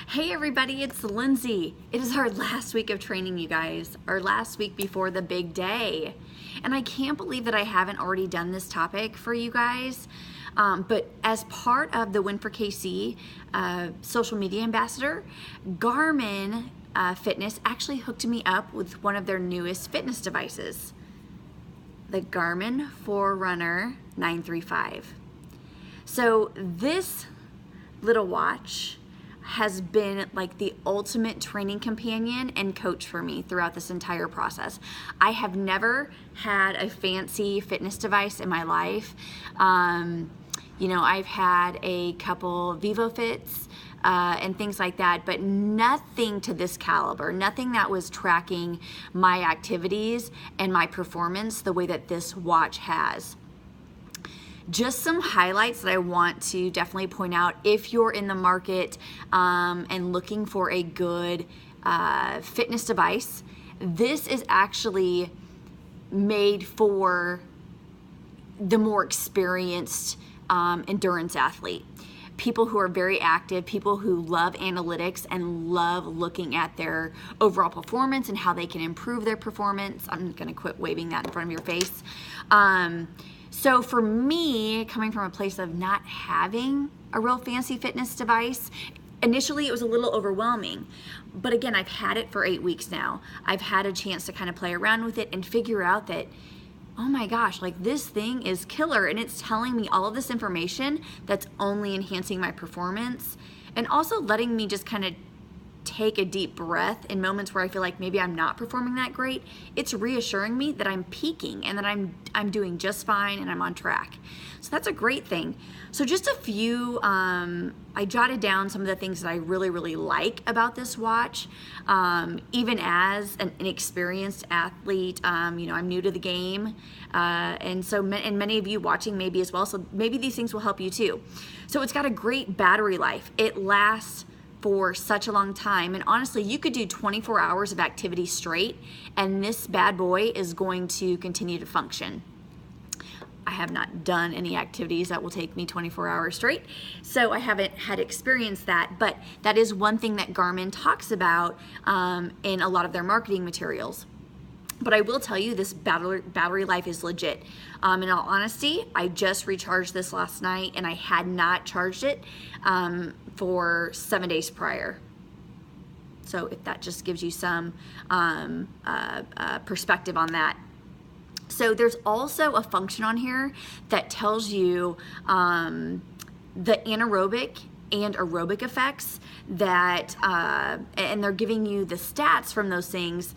Hey everybody, it's Lindsay. It is our last week of training, you guys. Our last week before the big day. And I can't believe that I haven't already done this topic for you guys. But as part of the Win for KC social media ambassador, Garmin Fitness actually hooked me up with one of their newest fitness devices, the Garmin Forerunner 935. So this little watch has been like the ultimate training companion and coach for me throughout this entire process. I have never had a fancy fitness device in my life. I've had a couple VivoFits and things like that, but nothing to this caliber, nothing that was tracking my activities and my performance the way that this watch has. Just some highlights that I want to definitely point out if you're in the market and looking for a good fitness device. This is actually made for the more experienced endurance athlete. People who are very active, people who love analytics and love looking at their overall performance and how they can improve their performance. I'm going to quit waving that in front of your face. So for me, coming from a place of not having a real fancy fitness device, initially it was a little overwhelming. But again, I've had it for 8 weeks now. I've had a chance to kind of play around with it and figure out that, oh my gosh, like this thing is killer, and it's telling me all of this information that's only enhancing my performance and also letting me just kind of take a deep breath in moments where I feel like maybe I'm not performing that great. It's reassuring me that I'm peaking and that I'm doing just fine and I'm on track. So that's a great thing. So just a few, I jotted down some of the things that I really like about this watch. Even as an inexperienced athlete, I'm new to the game. And many of you watching maybe as well, so maybe these things will help you too. So it's got a great battery life. It lasts for such a long time, and honestly you could do 24 hours of activity straight and this bad boy is going to continue to function. I have not done any activities that will take me 24 hours straight, so I haven't had experience that, but that is one thing that Garmin talks about in a lot of their marketing materials. But I will tell you, this battery life is legit. In all honesty, I just recharged this last night and I had not charged it for 7 days prior. So if that just gives you some perspective on that. So there's also a function on here that tells you the anaerobic and aerobic effects that, and they're giving you the stats from those things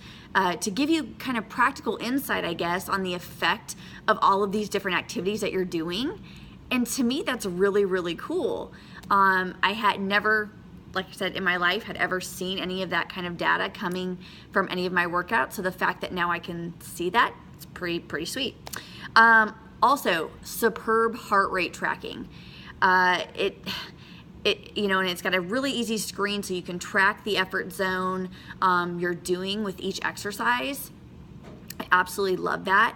to give you kind of practical insight, I guess, on the effect of all of these different activities that you're doing. And to me, that's really cool. I had never, like I said, in my life had ever seen any of that kind of data coming from any of my workouts. So the fact that now I can see that, it's pretty sweet. Also, superb heart rate tracking. And it's got a really easy screen so you can track the effort zone you're doing with each exercise. I absolutely love that.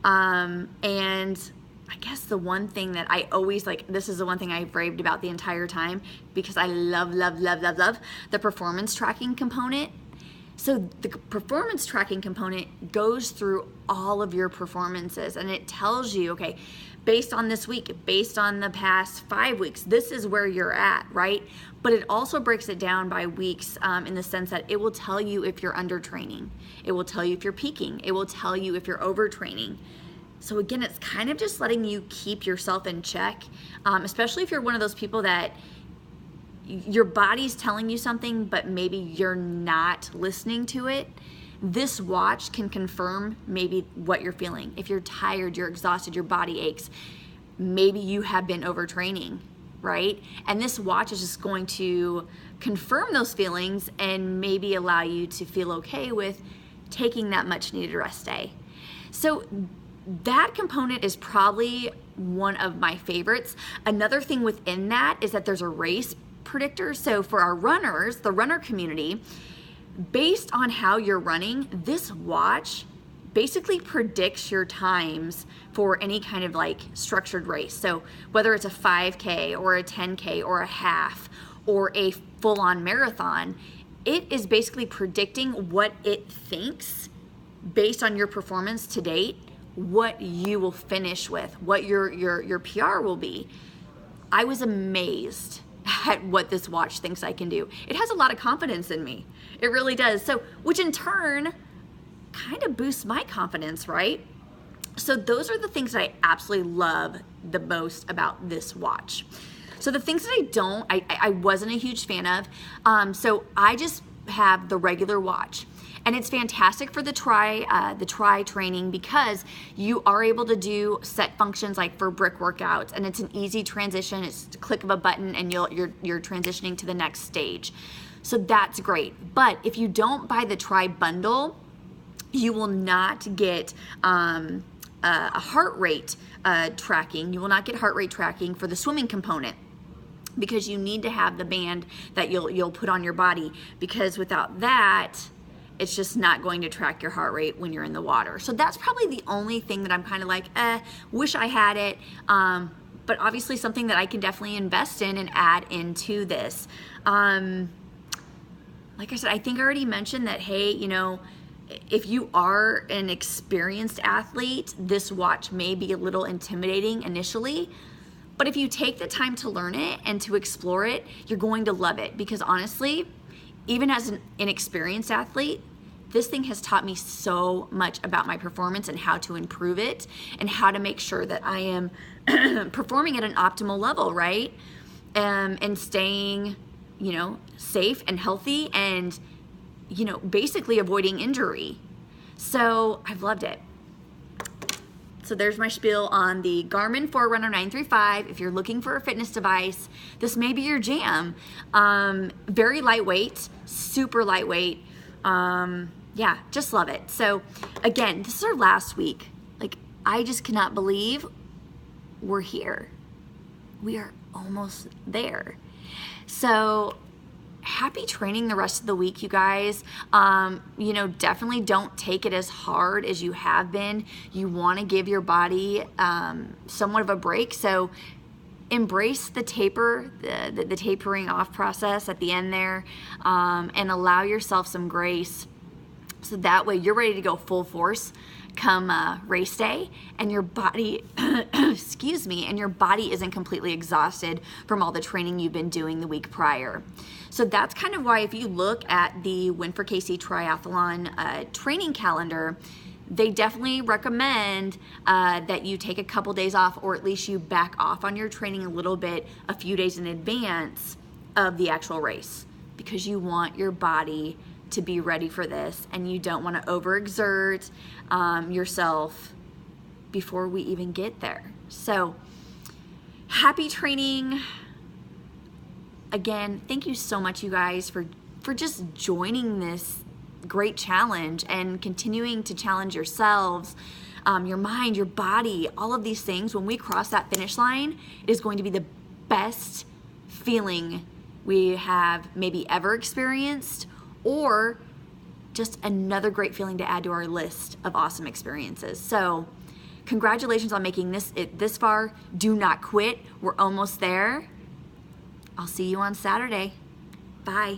And I guess the one thing that I always this is the one thing I've raved about the entire time because I love the performance tracking component. So the performance tracking component goes through all of your performances and it tells you, okay, based on this week, based on the past 5 weeks, this is where you're at, right? But it also breaks it down by weeks in the sense that it will tell you if you're under training. It will tell you if you're peaking. It will tell you if you're overtraining. So again, it's kind of just letting you keep yourself in check, especially if you're one of those people that your body's telling you something, but maybe you're not listening to it. This watch can confirm maybe what you're feeling. If you're tired, you're exhausted, your body aches, maybe you have been overtraining, right? And this watch is just going to confirm those feelings and maybe allow you to feel okay with taking that much needed rest day. So that component is probably one of my favorites. Another thing within that is that there's a race predictor. So for our runners, the runner community, based on how you're running, this watch basically predicts your times for any kind of like structured race. So whether it's a 5K or a 10K or a half or a full-on marathon, it is basically predicting what it thinks based on your performance to date, what you will finish with, what your PR will be. I was amazed at what this watch thinks I can do. It has a lot of confidence in me. It really does. So, which in turn kind of boosts my confidence, right? So those are the things that I absolutely love the most about this watch. So the things that I wasn't a huge fan of. So I just have the regular watch, and it's fantastic for the tri training because you are able to do set functions like for brick workouts, and it's an easy transition. It's a click of a button, and you're transitioning to the next stage. So that's great. But if you don't buy the tri bundle, you will not get a heart rate tracking. You will not get heart rate tracking for the swimming component, because you need to have the band that you'll put on your body, because without that, it's just not going to track your heart rate when you're in the water. So that's probably the only thing that I'm kind of like, wish I had it. But obviously something that I can definitely invest in and add into this. Like I said, I think I already mentioned that, hey, you know, if you are an experienced athlete, this watch may be a little intimidating initially, but if you take the time to learn it and to explore it, you're going to love it. Because honestly, even as an inexperienced athlete, this thing has taught me so much about my performance and how to improve it and how to make sure that I am performing at an optimal level, right? And staying, you know, safe and healthy and, you know, basically avoiding injury. So I've loved it. So there's my spiel on the Garmin Forerunner 935. If you're looking for a fitness device, this may be your jam. Very lightweight, super lightweight. Yeah, just love it. So again, this is our last week. Like, I just cannot believe we're here. We are almost there. So happy training the rest of the week, you guys. You know, definitely don't take it as hard as you have been. You want to give your body somewhat of a break. So embrace the taper, the tapering off process at the end there, and allow yourself some grace. So that way you're ready to go full force come race day, and your body, excuse me, and your body isn't completely exhausted from all the training you've been doing the week prior. So that's kind of why if you look at the Win for KC Triathlon training calendar, they definitely recommend that you take a couple days off, or at least you back off on your training a little bit a few days in advance of the actual race, because you want your body to be ready for this, and you don't want to overexert yourself before we even get there. So happy training. Again, thank you so much, you guys, for just joining this great challenge and continuing to challenge yourselves, your mind, your body, all of these things. When we cross that finish line, it is going to be the best feeling we have maybe ever experienced, or just another great feeling to add to our list of awesome experiences. So congratulations on making it this far. Do not quit. We're almost there. I'll see you on Saturday. Bye.